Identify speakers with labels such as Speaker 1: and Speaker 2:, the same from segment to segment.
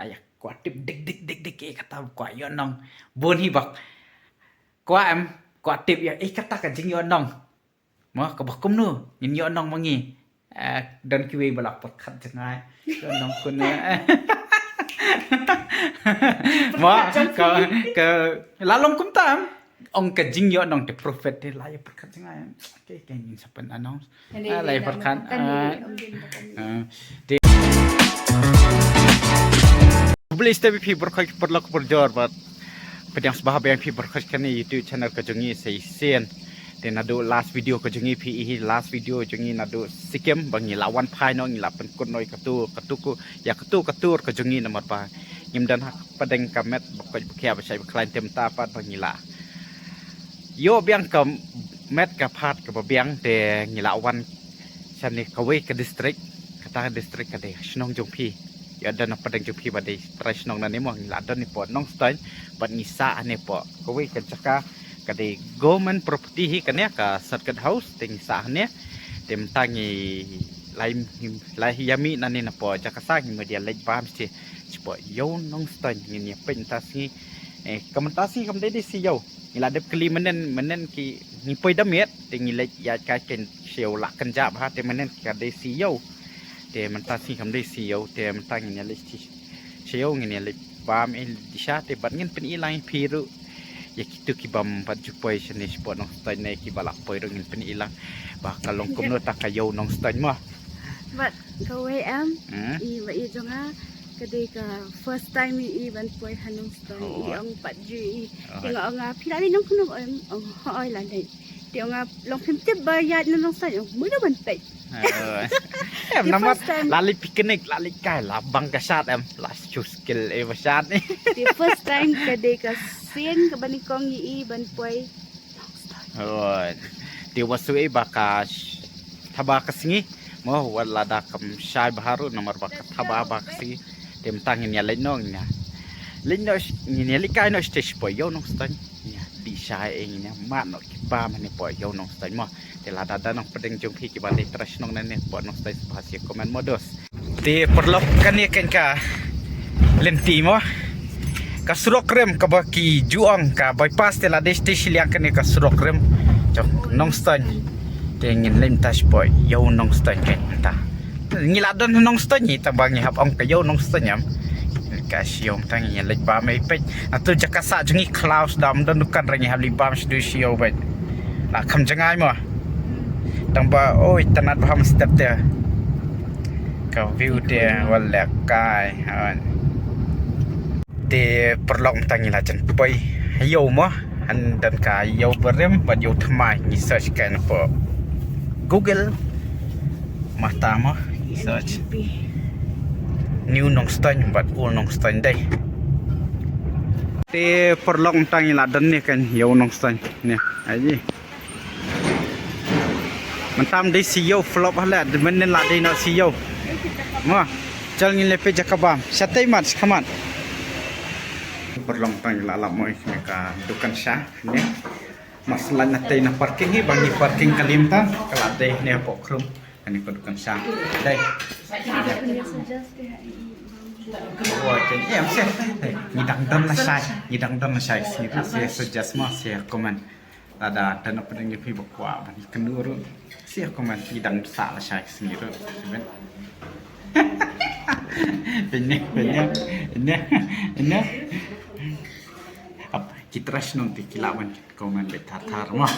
Speaker 1: layak kuat dik kata kuat yo nong bon hi bak kuat em kuat tip ya kata kan jing yo nong mo ka bak kum nu yin yo nong mangi dan kiwe balak pot khat jangai yo nong kun mo ka la long kum tam ông ka jing yo nong te prophet te la ya pot khat jangai ke yin sapan announce la ya pot khat Boleh stay with people khoi perlok berjor bat pedang sebab yang people khoi kan YouTube channel ka jungi sei sen den adu last video ka jungi pi last video jungi nadu sikem bangi lawan phai no ngila pen kun noi katu ya katu ka jungi namat pa ngim dan padeng kamet bakoi bkhia ba sai klain tem ta pat bangi la yo biang ka met ka phat ka biang te ngila wan chani ka we ka district kata district ka de snong jong pi ya dan padang jupi badai trash nong nani mo la don ni po nong stain bat ngisa ane po ko we ka jaka ka de government property hi kania ka circuit house ting sa ne tem tangi lai yami nani na po jaka sa ngi media lek bam si po yo nong stain ni pen ta si komentasi kam de si yo ni la de kli menen ki ni poi da met ting ni lek ya ka ken siu la kan ja ba te menen ka de si yo te man ta si kam dei siu te man ta ngin le siu ngin le bam di sha te bat ngin pen ilai phiru ya kitu ki bam pat jupoi chene sport nong stain nei ki balak poi ngin pen ilang ba kalong kum no ta kayo nong stain mo
Speaker 2: but ka we am I ba I jonga kadai ka first time I ban poi hanong stain I ang pat ju I tinga nga philai nong kuno ang hoi la dei tinga long phim tip ba ya nong stain mu na ban tai
Speaker 1: em namat lali piknik lali kai la bang kasat em la chu skill e basat ni
Speaker 2: the first time kadai ka sien ka banikong I ban poi
Speaker 1: oi ti wasu e baka thaba kasingi mo wala da kam shai baharu nomor baka thaba bakasi tem tangin ya lenong nya lenno ni likai no stage poi yo no stan ya di shai e ni ma no ki pa mane poi yo no stan mo te la dada nong pedeng jong ki ba de trash nong nane po nong stai bahasa komen modus te perlok kan ye kan ka lenti mo ka surok rem ka ba ki juang ka bypass te la de station yang kan ka surok rem jong nong stai te ngin lem touch boy yo nong stai kan ta ngila don nong stai ni ta bang hap ong ka yo nong stai nyam ka siom tang ye lek ba mai pe atu jakasa jungi clouds dam don dukan rangi hab li bam sdu sio ba la kham jangai mo tang ba oi tanat baham step dia ka view dia wala kai te perlok tangi la jan pai yo mo an dan ka yo berem ba yo thmai ni search kan po Google mata mo search new nong stain bat ul nong stain dai te perlok tangi la dan ni kan yo nong stain ni aiมันตามได้ซีโยฟลอปแล้วมันนั่นละได้เนาะซีโยมาจังนี่เลยไปจักบามชัดได้มัดขมันberlong tang la mo ka dukan sha ne masalah natai na parking hi bangi parking kalimta kala dei ne po krum ani ko dukan sha dai oh chen em se ni dang dam na sai si suggest ma se comment ada dan apa dengan pi bakwa bani kenduru sia komen idang sa la sai sendiri sebenarnya ini apa kitras nong ti kilawan komen betatar mah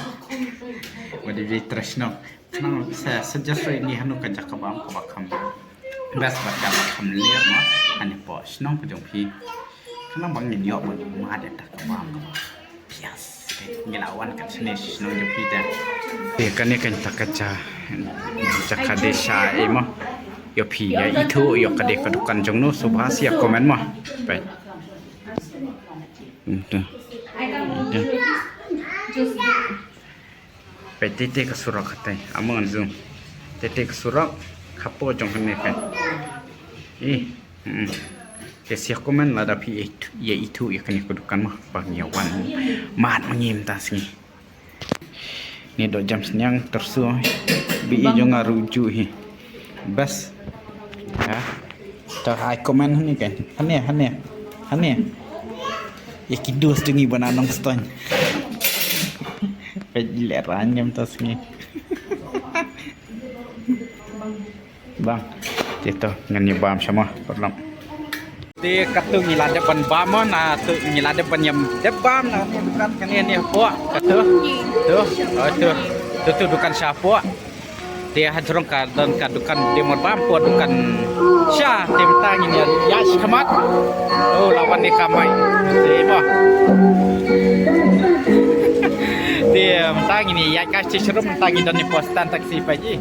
Speaker 1: wadi kitras nong kenang saya suggest ini hanu ka jakabam ka bakam bas bakam kam lir mah ani pos nong ka jong pi kenang bang ni yo ma de tak kabam bias ngelawan kan sini nong jong pi da kan ni kan takaja jakka desa e mah yo pi ya itu yo kade kadukan jong no subhasia komen mah baik tete ke surak katai amang zoom tete ke surak kapo jong kene kan ke sia komen la da pi ya itu ya kan kadukan mah bang ya wan mat mangim ta singi ni do jam senyang tersu bi jong ngaruju hi bas ha Tak ai komen ni kan. Hane. Ya kidus dengi bananong ston. Pejlet ranyam tas ni. Bang, itu ngani bam sama perlam. Ti katu ngilade ban bam na tu ngilade ban yam debam na ni dukan kan ni po katu. Tu dukan siapa? Dia hajrong ka dan ka dukan demon bam po dukan sya temtang ini ya sekamat. Oh lawan ni kamai. Sebo. Dia mentang ini ya kasih serum mentang dan ni postan taksi pagi.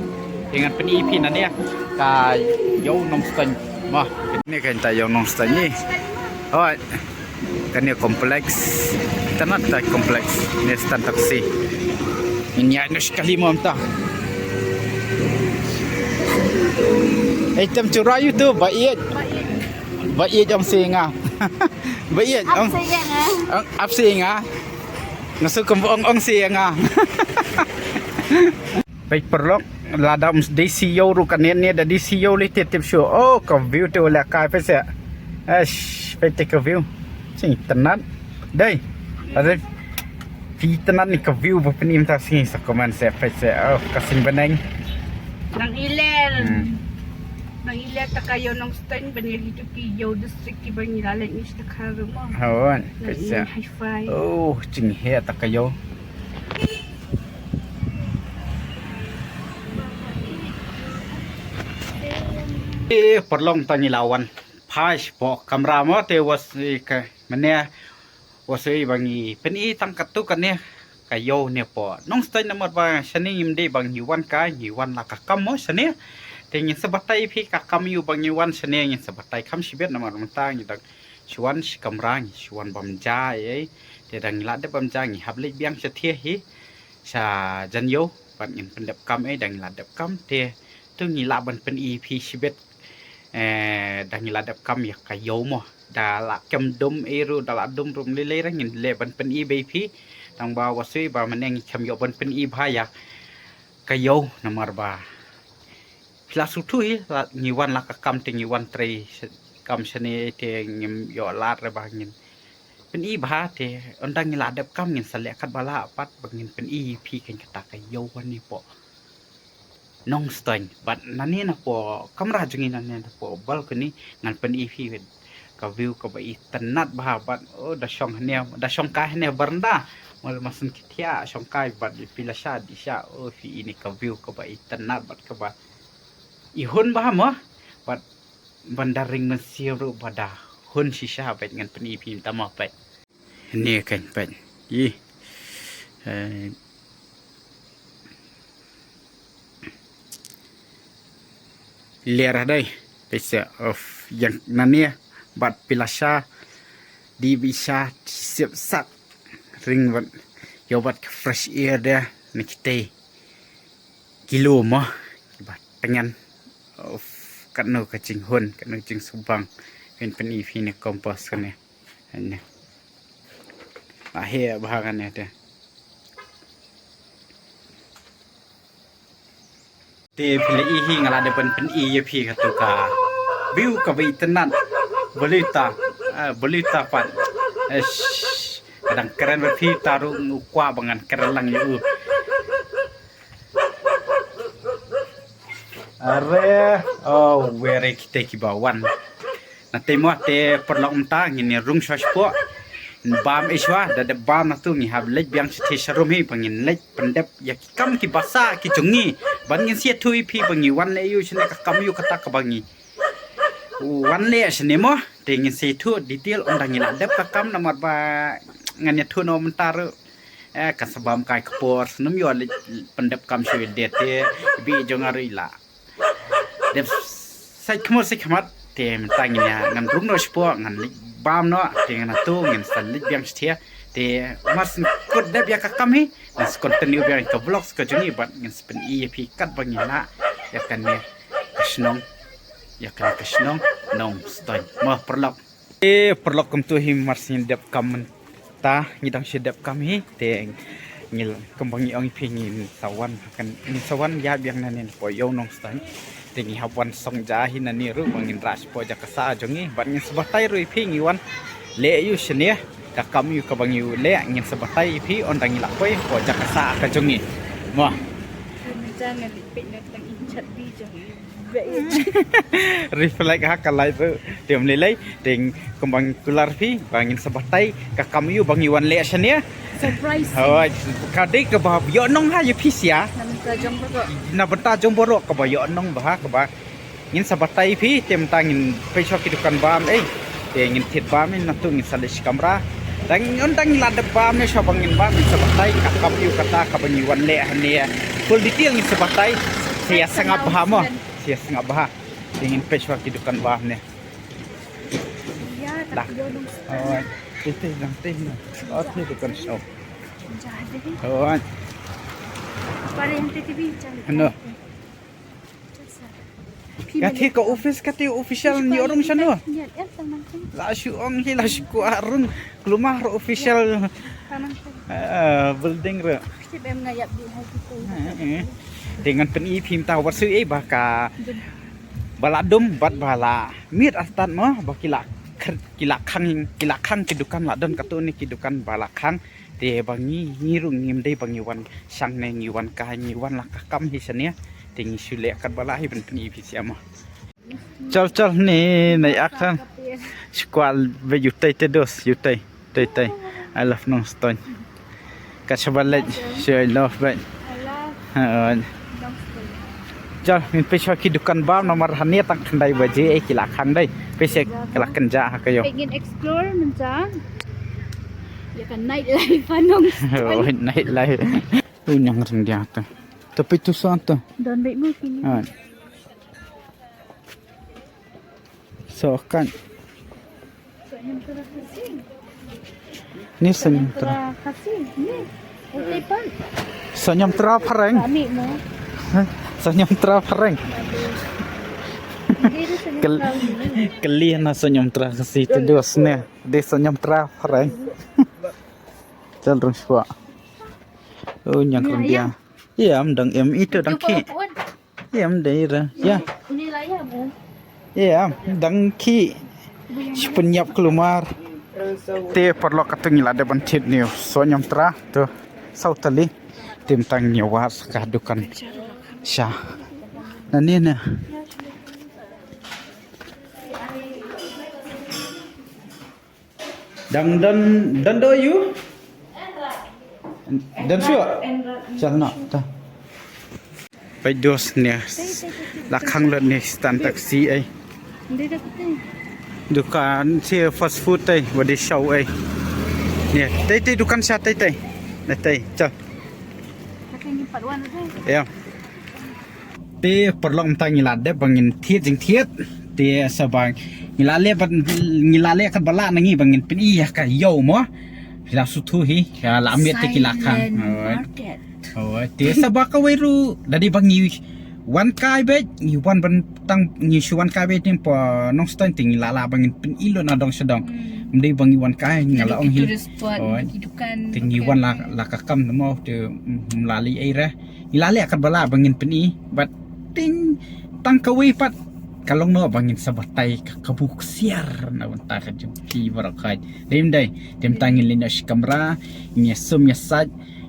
Speaker 1: Dengan penipi na niya ka yaw nong stan mah ini kan ta yaw nong stan ni oh kan ni kompleks tanat ta kompleks ni stan taksi ini ya sekali mo ta item curai tu baik jam singa baik ong ap singa ngasu ong singa baik perlok ladam DCO ru kan ni ada DCO li tip show oh ka view tu la kai pe se pe take a view sing tenat dai ada pi tenat ni ka view bu penim ta sing sa komen se pe se oh kasing beneng
Speaker 2: nang iler ta kayo nong stand banil itu ki yo district ki bangilalan ni sta karu mo
Speaker 1: hawan pe se oh jing he ta kayo perlong tani lawan pas po kamera mo te was ka mane was bangi peni tangkat tu kan ne kayo ne po nong stai namar ba shani imde bang hiwan ka hiwan la ka kam mo shani te ngin sabatai phi ka kam yu bang hiwan shani ngin sabatai kam shibet namar mata ngi dak shwan shi kamera ngi shwan bamja te dang la de bamja ngi hable biang sathia hi sa janyo ban ngin pendap kam dang la dap kam te tu ngi la ban pen ep shibet dang ladap kam ya kayo mo dala kem dum eru dala dum rum lele rang ngin le ban pen i bp tang ba wasui ba maneng kem yo ban pen i bhaya kayo namar ba filasutu la ngiwan la ka kam te ngiwan tre kam sene te ngim yo lat re ba ngin pen i bha te ondang ngi ladap kam ngin sale khat bala pat bangin pen i pi ken kata kayo wan ni po nong stain but nani na po kamera jungin nani na po balcony ngan pen ifi ka view ka bai tanat bah bat oh da shong ka hne baranda mal masun kitia shong kai bat pila sha di sha oh fi ini ka view ka bai tanat bat ka ba ihun bah mo bat bandaring mensiru pada hun shisha bat ngan pen ifi tama pat ni kan pat yi lera dai pesa of yang nania bat pilasha di bisa siap sak ring bat yo bat fresh air dia nikite kilo mah bat pengen of kanu kacing hun kanu cing subang pen ifi ni kompos kan ni ne ahir bahagan ni ada te pile ihi ngala depan pen ep ka tu ka view ka bai tenan bolita pat kadang keren berpi taru ngukwa bangan keren lang yu are oh were kita ki bawan na temo te perlok mta ngini rung shashpo bam iswa da de bam na tu ngi hab lek biang se sharum hi pangin lek pendep ya ki kam ki basa ki jungi bangin sia thui phi bangi wan le yu chne ka kam yu kata ka bangi wan le chne mo te ngin se thu detail on dangi la dep ka kam na mat ba ngani thu no mentar ka sabam kai kpor snum yo le pendep kam shwe de te bi jongari la dep sai khmat te mentang nya ngan rung no spo ngan bam no te ngana tu ngin sal lik biang stia te mas kod dep ya ka kam hi nas continue biang ka vlogs ka juni bat ngin spen ep kat bangi la ya kan ne kashnong nong stoi ma perlok kum tu hi marsin dep kam ta ngidang si dep kam hi te ngil kembangi ong pi ngin sawan kan ni sawan ya biang nanen po yo nong stoi Tingi hawan song jahi na ni ru mangin ras po jakasa jongi bat ngin sebatai ru phi ngiwan le yu shne ka kam yu ka bang yu le ngin sebatai phi on dangi la poi po jakasa ka jongi mo
Speaker 2: jangan lipit na tang inchat bi jongi
Speaker 1: reflect ha kalai tu tiam lelai ting kembang kular phi bangin sebatai ka kam yu bang yuan le shne
Speaker 2: surprise
Speaker 1: hoi kadai ka ba yo nong ha yu phi sia
Speaker 2: namta jombo
Speaker 1: na bata jomboro ka ba yo nong ba ka ba ngin sabatai phi tem tangin pe chok ki dukan bam te ngin thit bam na tu ngin salish kamera tang on tang la de bam ne shobang ngin bam ngin sabatai ka kap yu kata ka ba wan le hania full detail ngin sabatai sia sangap bah mo sia sangap bah ngin pe chok ki dukan bam ne
Speaker 2: ya tak yo nong
Speaker 1: oh itu nang teh na oh ni dukan shop
Speaker 2: jadi
Speaker 1: oh
Speaker 2: pare yang TV jangan
Speaker 1: ano Kati ka office kati official ni orang sana.
Speaker 2: Ya, taman.
Speaker 1: La shu ong hi la shu ko arung kelumah official
Speaker 2: Taman.
Speaker 1: building re.
Speaker 2: Si bem ngayap di hati tu.
Speaker 1: Dengan peni phim tahu wasu baka baladum bat bala mit astan mah bakila kila khang kidukan la don katu ni kidukan bala khang te bangi ngirung ngim dei bangi wan sang ne ngi wan ka ngi wan la kam hi sania tingi sule kat bala hi ben peni phi siama chal ni nai akhan squal ve yutai te dos yutai tai I love no stone ka chabalaj share love bet chal min pe chaki dukan ba nomor hania tang khandai baje e kila khang dai pe se kala kanja ha kayo
Speaker 2: Ingin explore menca. Ya kan night life anong.
Speaker 1: oh night life tu nyang reng dia tu tapi tu santo
Speaker 2: Don baik mo kini.
Speaker 1: So kan
Speaker 2: Senyum terang kasih.
Speaker 1: ni senyum tra
Speaker 2: Terang kasih. Ni. Okey pan.
Speaker 1: senyum tra pareng
Speaker 2: Kami mo.
Speaker 1: senyum tra pareng
Speaker 2: Dia senyum terang ni.
Speaker 1: kalian na senyum tra kasi tu dos ne de senyum tra pareng chal rung swa oh nyang reng dia ya am dang em itu dang ki ya am dei ra ya
Speaker 2: Ini layar mo.
Speaker 1: ya dang ki penyap kelumar te perlu katung ila de bantit ni sonyam tra tu sautali tim tang nyawas kadukan sya nani ne dan do you dan sure chal na ta pai dos ne la khang le ne stan taxi ai
Speaker 2: Hindi dah kita.
Speaker 1: dukan si fast food tai body show ai ne tai dukan sya tai chal
Speaker 2: Kakak ni paruan tu.
Speaker 1: ya te perlu tang ngila de bangin thiet jing thiet te sabang ngilale kan bala nangi bangin pin iya ka yo mo la sutu hi ya la amit te kilakang
Speaker 2: Market.
Speaker 1: oh te sabaka weru dadi bangi wan kai be ni wan ban tang ni shuan kai be tim po nong stan ting la bangin pin ilo na dong sedong mde bangi wan kai ngala ong hi
Speaker 2: Hidupan.
Speaker 1: tingi wan la ka kam mo te mlali ai ra ngilale kan bala bangin pin i bat ting tang kawi pat kalong no bangin sabatai kabuk siar na wanta ka jumpi barakai lim dai tem tangin linash kamera nya sum nya saj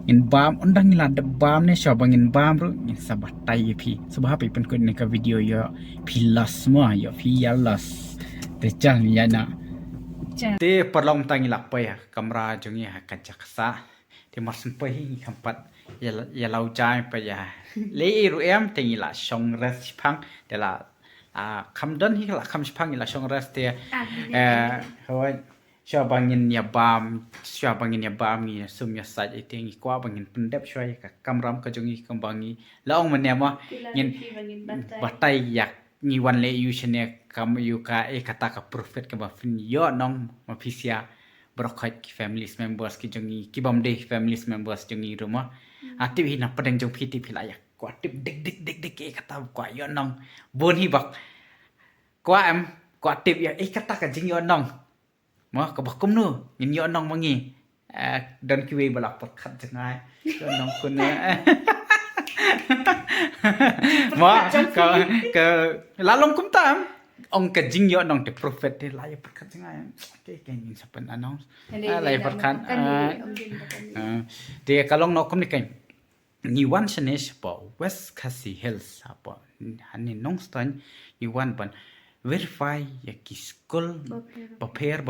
Speaker 1: in bam undang ila de bam ne shabangin bam ru in sabatai phi subha pe pen ko ne ka video yo philas mo yo phialas te chal ya na te perlong tangila pa ya kamera jungi ha kajaksa te masun pa hi kampat ya lau jai pa ya le ru em tengila shong res phang de la kham don hi la kham phang ila shong res te hoi shabangin ya bam ni sum ya saj itengi kwa bangin pendep shwai ka kamram ka jungi kambangi laong man ne mo ngin batai yak ni wan le yu shene kam yu ka e kata ka prophet ka ba fin yo nong ma phisia brokhait ki family members ki jungi ki bamde family members jungi ruma ati hi na padang jong phiti philaya kwa tip dik e kata kwa yo nong bon hi bak kwa am kwa tip ya e kata ka jing yo nong mo ka bakum nu ngin yo nong mangi don ki we balak pat khat jangai yo nong kun Mà cái lá lông cũng tam ông cái dinh nhọ nong the prophet de lai perkat jangai cái nhìn sapan announce lai perkat de kalong no kom ni kan ni wan chane spa west kasi hills apa hanin nong stan ni wan pan verify ya ki school baper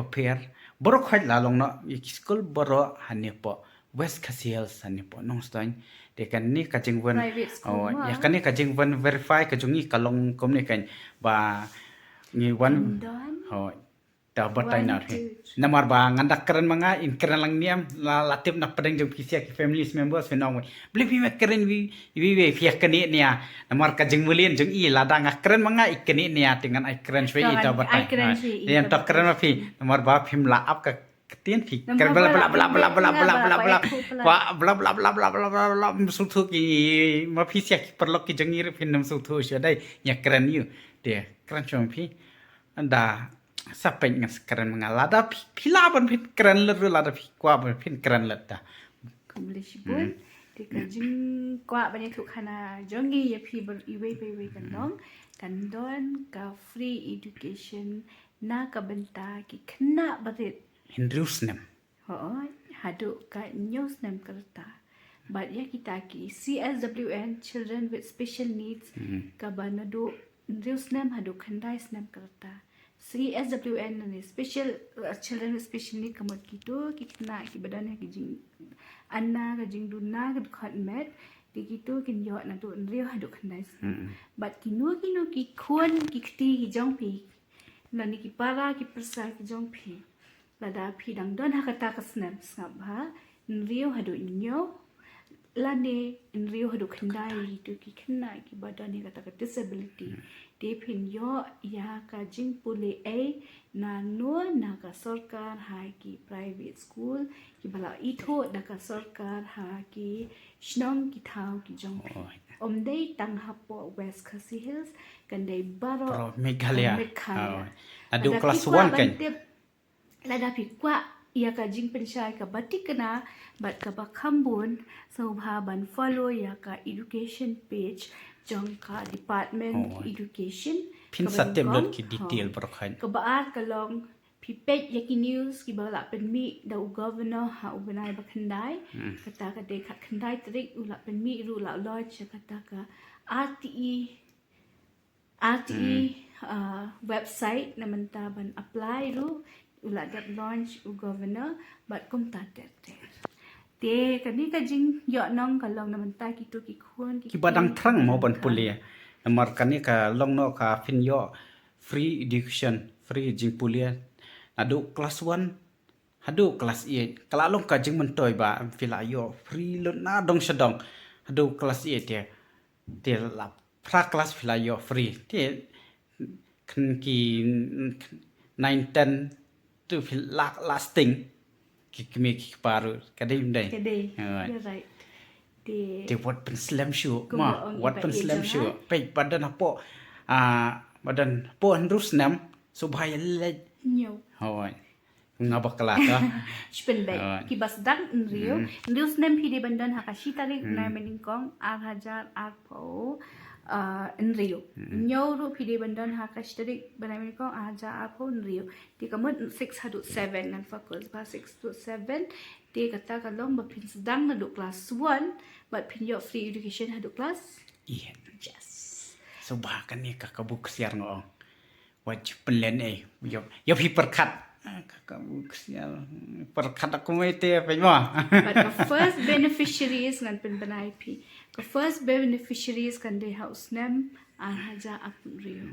Speaker 1: boro khait la long no ya ki school boro hanin po west kasi hills hanin po nong stan de kan ni ka jingwan ya kan ni ka jingwan verify ka jungi kalong kom ni kan ba ni wan ta batai na he namar ba nganda keren manga in keren lang niam la latip na pedang jong kisia ki family members fenong beli pi keren wi fia keni nia namar ka jeng mulien jong i lada nga keren manga ikeni nia dengan ai keren shwe i ta batai yang ta keren ma pi namar ba phim la ap ka tien pi keren bla bla bla bla bla bla bla bla wa bla bla bla bla bla bla bla su thu ki ma pi sia ki perlok ki jong i pin nam su thu sha dai nya keren yu de keren chong pi anda sampai dengan sekarang mengalada pila pun keren leru lada kuah pun keren lada.
Speaker 2: Boleh sibun. Tika jing kuah banyak tu kana jongi ya pi ber iwe kandon ka free education na ka benta ki kena berit.
Speaker 1: Hindus nem.
Speaker 2: Hadu ka news nem kerta. But ya kita ki CSWN children with special needs ka banadu news nem hadu kandai nem kerta. CSWN ni special children with special need kamot gitu kikna ki badan ki jing anna ka jing dunna ka khot met ki gitu kin yo na tu rio hadu khandai but kinu ki khon ki khti ki jong pi na ni ki para ki persa ki jong pi lada pi dang don hakata ka snap snap ha rio hadu nyo lane rio hadu khandai tu ki khna ki badan ni kata ka disability Depin yo ya ka jing pule na no na ka sarkar ha ki private school ki bala itho da ka sarkar ha ki shnong ki thau ki jong omdei tang hapo west khasi hills kandai baro
Speaker 1: Meghalaya adu kelas 1 kan
Speaker 2: lada pi kwa ya ka jing pensyai ka batik kena bat ka bakambun so ban follow ya ka education page jongka department education
Speaker 1: pin satem lot ki detail berkhain
Speaker 2: ke baat kalong pipet yaki news ki bala pen mi da governor ha ubanai bakhandai kata ka de khat khandai trik ula pen mi ru la lodge kata ka RTE website namanta ban apply ru ula dat launch u governor but kum ta te te kani ka jing yo nong ka long naman ta ki tu ki khon
Speaker 1: ki badang thrang mo ban pulia namar kani ka long no ka fin yo free education free jing pulia adu class 1 adu class 8 kala long ka jing mentoy ba fila yo free lo na dong sedong adu class 8 te la pra class fila yo free te kan ki 9 10 tu fil lasting kami baru kadai undai
Speaker 2: right
Speaker 1: de what pen slam shoe ma what pen slam shoe pe badan apo badan po handrus nam subhaya le
Speaker 2: nyo
Speaker 1: hoi ngabakala ka
Speaker 2: spen bay ki bas dang rio news nem pide bandan hakashi tarik na meningkong 8000 arpo Rio nyo ru pide bandan hakashi tarik banai meningkong 8000 arpo Rio di kamut 607 nan fakus ba 627 di kata kalong ba pin sedang na do class 1 but pin yo free education hadu class yes
Speaker 1: so ba kan ni kakabuk siar ngong wajib penlen yo pi perkat kakabuk siar perkat aku mete pe mo
Speaker 2: but the first beneficiaries ngan pen banai pi the first beneficiaries kan de house nem haja akun Rio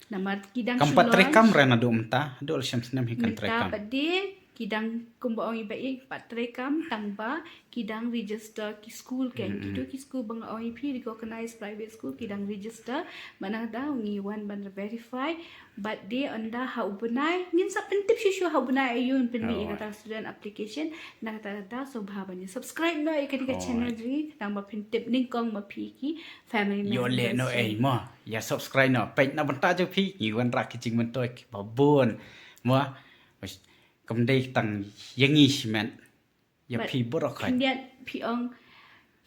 Speaker 2: namar kidang
Speaker 1: kam patrekam rena do mta do syams nem hikan trekam
Speaker 2: padi kidang kumbaong ibai patrekam tangba kidang register ki school ken kitu ki school bang oi pi recognized private school kidang register mana da ngiwan ban verify but they anda how bunai ngin sa pentip shu how bunai ayun penmi kata student application na kata da so bhabanya subscribe no ikadika channel ri tamba pentip ningkong ma pi ki family member
Speaker 1: yo le no mo ya subscribe no page na banta jo pi ngiwan ra ki jing mentoi babon mo cầm đây tầng yang nghi men ya pi bor khai
Speaker 2: Indian pi ong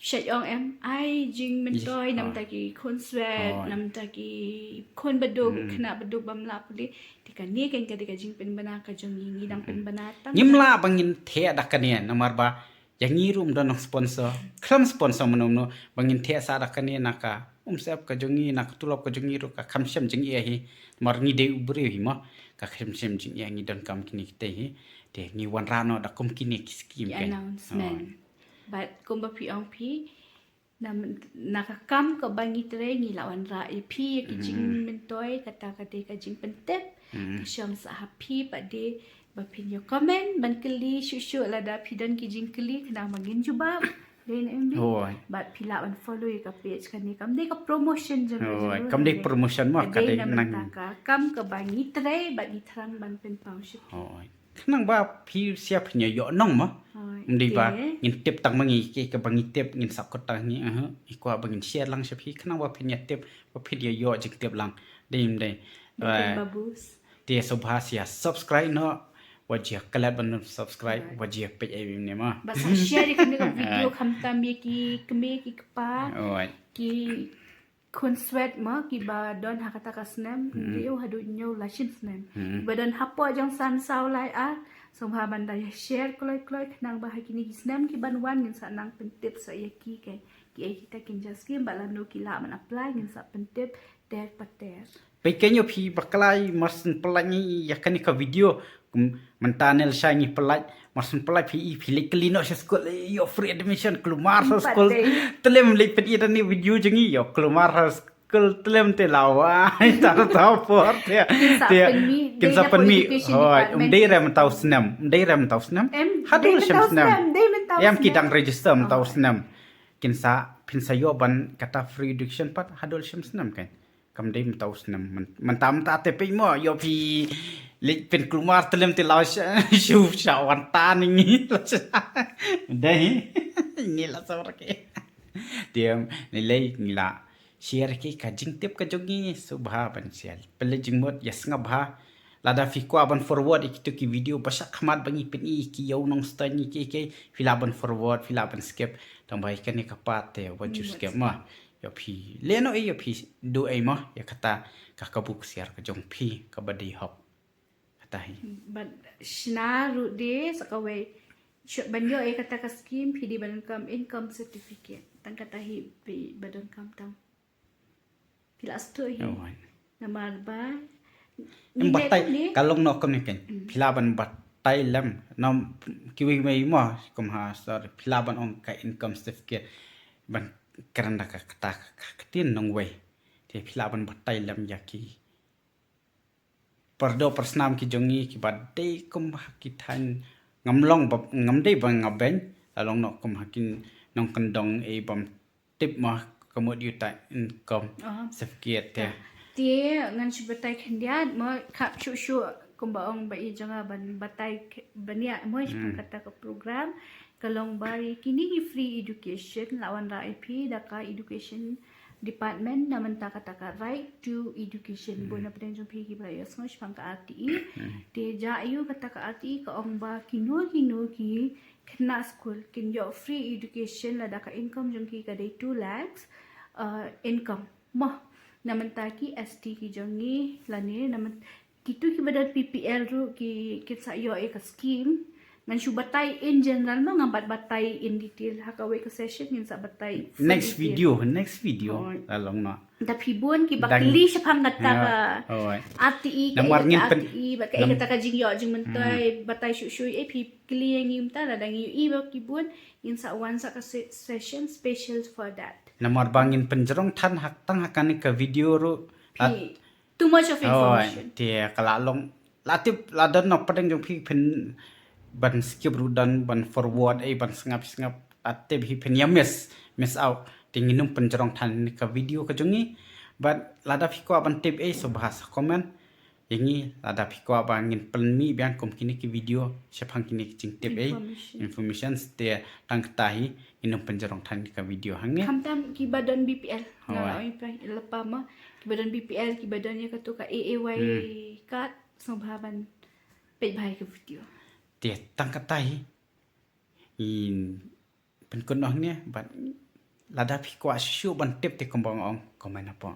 Speaker 2: Chat ong em ai jing men toy nam ta ki khon sweat nam ta ki khon baduk khna baduk bamla puli tika ni ken ka tika jing pen bana ka jong ngi dang pen bana tang
Speaker 1: Ngimla bangin the dakania namar ba yang ngirum don sponsor klam sponsor monomno bangin the sa dakania naka sep ka jongi nak tulop ka jongi ro ka khamsem jing e hi mar ngi de ubri hi ma ka khamsem jing e ngi don kam kini te hi te ngi wan rano da kum kini skim
Speaker 2: ken announcement but kumba pi ong pi nam nakakam ka bangi tre ngi lawan ra e pi ki jing men toy kata kate ka jing pen tep ka syam sa happy pa de ba pin yo comment ban keli shu la da pi dan ki jing keli kena magin jubab then MB but pila on follow ka page kan ni kam de ka promotion jang
Speaker 1: kam de promotion ma ka de
Speaker 2: nang ka kam ka bangi tre ba ni thrang ban pen township
Speaker 1: nang ba pi sia phnya yo nong ma mdi ba ngin tep tang mangi ke ka bangi tep ngin sak ko tang ni ikwa bangin share lang se phi khnang ba phnya tep ba phi yo jik tep lang dim dai
Speaker 2: babus
Speaker 1: te subhasia subscribe no wajia kalat ban subscribe wajia page ai ne ma
Speaker 2: ba share kan ka video khamta mi ki kme ki pa ki kon sweat ma ki ba don hakata kasnam rio hadu nyo la shin snam ba don hapo jang san saw lai a somha banda share kloi nang ba hakini kisnam ki ban wan ngin sa nang pentip sa yaki ke ki ai kita kin jaskim balano ki la man apply ngin sa pentip ter pater
Speaker 1: pe kenyo phi baklai marsin pelani yakani ka video mentanel shangi pelaj marsin pelaj phi likli no school yo free admission kelumar school telem lipet ida ni video jengi yo kelumar school telem te lawa ta ta por te kin sa pen mi hoi dei rem tau snam hadul sham snam yam ki dang register tau snam kin sa pin sa yo ban kata free education pat hadul sham snam kan kam dei tau snam man tam ta te pe mo yo phi lik pen kelumar telem te lawa shu shawan ta ni dai ni la sawra ke tiam ni lei ni la share ki ka jing tip ka jogi subha ban sial pele jing mot yas ngabha lada fi kwa ban forward ikitu ki video basak khamat bangi pen i ki yo nong sta ni ke fila ban forward fila ban skip tambai kan ni kapat te waju skip ma yo phi leno e yo phi do ai ma ya kata ka kabuk share ka jong phi ka badi hop kata hi
Speaker 2: but shna ru de sakawe ban yo e kata ka scheme phi di ban income certificate tang kata hi pi badon kam tang pila sto hi namar ba
Speaker 1: batai kalong no kom ni ken pila ban batai lam nom kiwi mai mo kom ha sor pila ban ong ka income certificate ban karanda ka kata katin nong we te pila ban batai lam yaki pardo persnam ki jongi ki badai kom hakitan ngamlong ngam dei bang ngaben along no kom hakin nong kandong e bam tip ma komod yuta income certificate te
Speaker 2: ngan chubatai khandiat mo khap shu kumba ong ba i janga ban batai bania mo kata ka program kalong bari kini free education lawan ra IP daka education department naman taka right to education bona peden jong phi ki ba yes mo shpang ka RTE te ja ayu kata ka RTE ka ong ba kino ki khna school kin yo free education la daka income jong ki ka dei 2 lakhs income mo naman taki ST ki jongi lani naman kitu ki badan PPL ru ki sa yo e ka scheme ngan shu batai in general mo ngambat batai in detail hakawe ka session yin sa batai
Speaker 1: next video along no
Speaker 2: da pibun ki bakli siya pang kata ka RTE ba ka kata ka jing yo jing mentoy batai shu e pi kli ngim ta la dang yu ba kibun yin sa one sa ka session special for that
Speaker 1: namar bangin penjerong tan hak tang hakan ka video ru
Speaker 2: too much of information
Speaker 1: te kalalong latip ladan no padeng jong phi pen ban skip rudan ban forward ai ban sngap ate bhi pen ya miss out tinginum penjerong tan ka video ka jongi but lada phi ko ban tip ai so bahasa comment yangi lada phi ko bangin pelmi bian kom kini ki video sepang kini jing tip ai information te tang tahi inum penjerong tan ka video hange
Speaker 2: kamtam ki badan BPL na oi pa lepa ma ki badan BPL ki badan ya katu ka AAY kat sobhaban pe bhai ka video
Speaker 1: te tang katai in pen kon noh ne bat lada pi kwa shu ban tip te kombang ong komen apa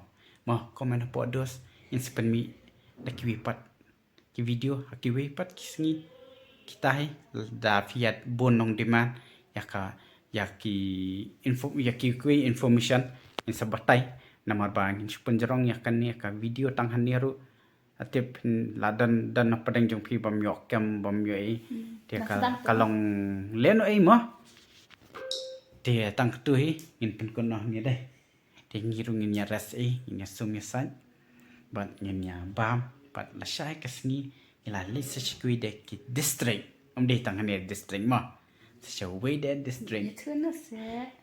Speaker 1: ma komen apa dos inspen mi da ki pat ki video ki pat kisngi kita hai da fiat bonong demand ki information in sabatai namar bang in penjerong yakan ni ka video tang haniru atip ladan dan padang jong pi bam yok kem bam yoi te kalong leno ai mo te tang tu hi in pen kon no ni dai te ngirung ni ras ai ni sum ni san ban ni bam pat la shai kasngi ila lisa chikui de ki district de tang hane district ma so we de district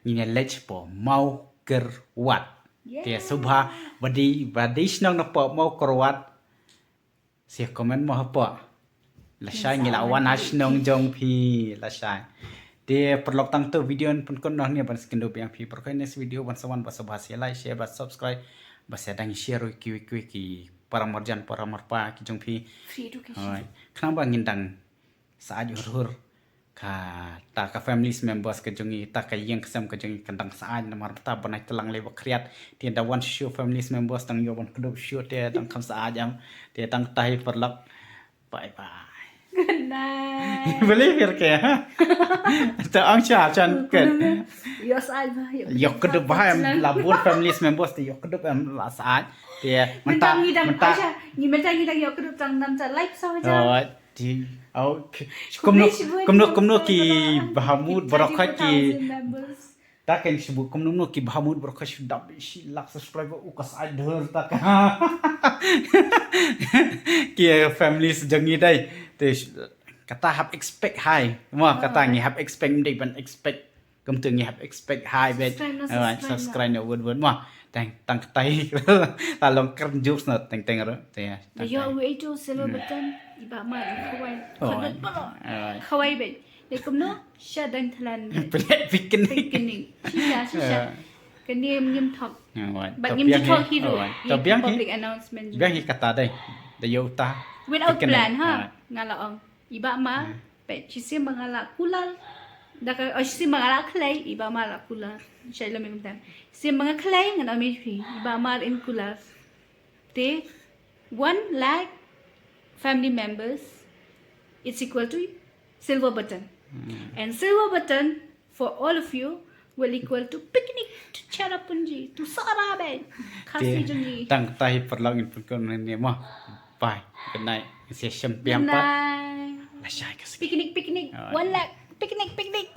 Speaker 1: ni lech po mau ker wat te subha wadi snong na po mau ker wat sia komen mo po la shai ni la wan hasnong jong pi la shai te perlok tang tu video pun kon no ni ban skindo piang pi per kai next video ban sawan ba subha sia like share ba subscribe ba sedang share ki para marjan para marpa ki jong pi
Speaker 2: free education
Speaker 1: khang ba ngin dang sa ju hur ka ta ka family members ka jongi ta ka yeng ksam ka jongi kandang sa aj namar ta banai telang le bakriat ti da one show family members tang yo ban kedop show te tang kham sa ajam te tang tai perlak bye bye
Speaker 2: good night
Speaker 1: boleh fir ke ha ta ang cha chan ken
Speaker 2: yo sai ba
Speaker 1: yo kedop ba labur family members ti yo kedop am la sa aj te menta
Speaker 2: ni mentang yo kedop tang nam cha like sa ja
Speaker 1: di au kumno ki bahamud barakat ki ta ken sibu kumno ki bahamud barakat dab shi lak subscriber ukas adher ta ki families jangi dai te kata have expect high ma kata ngi have expect dei ban expect kum tu ngi have expect high bet subscribe no word ma tang tai ta long kern jobs na teng ro te
Speaker 2: yo we to selo batan iba ma khawai khadat pa khawai be de kumno shadan thlan
Speaker 1: picnic
Speaker 2: shisha kan nim thok but nim thok hero public announcement
Speaker 1: biang hi kata dai da yo ta
Speaker 2: without plan ha ngala ong iba ma pe chisi mangala kulal da ka chisi mangala khlai iba ma la kulal shaila me tam si mga khlai ngana mi phi iba ma in kulal te 1 lakh family members it's equal to silver button and silver button for all of you will equal to picnic to charapunji to sarabe khasi jungi
Speaker 1: tang tai perlang in pun kon ni ma bye good night session piang pat la shai ka
Speaker 2: picnic 1 lakh picnic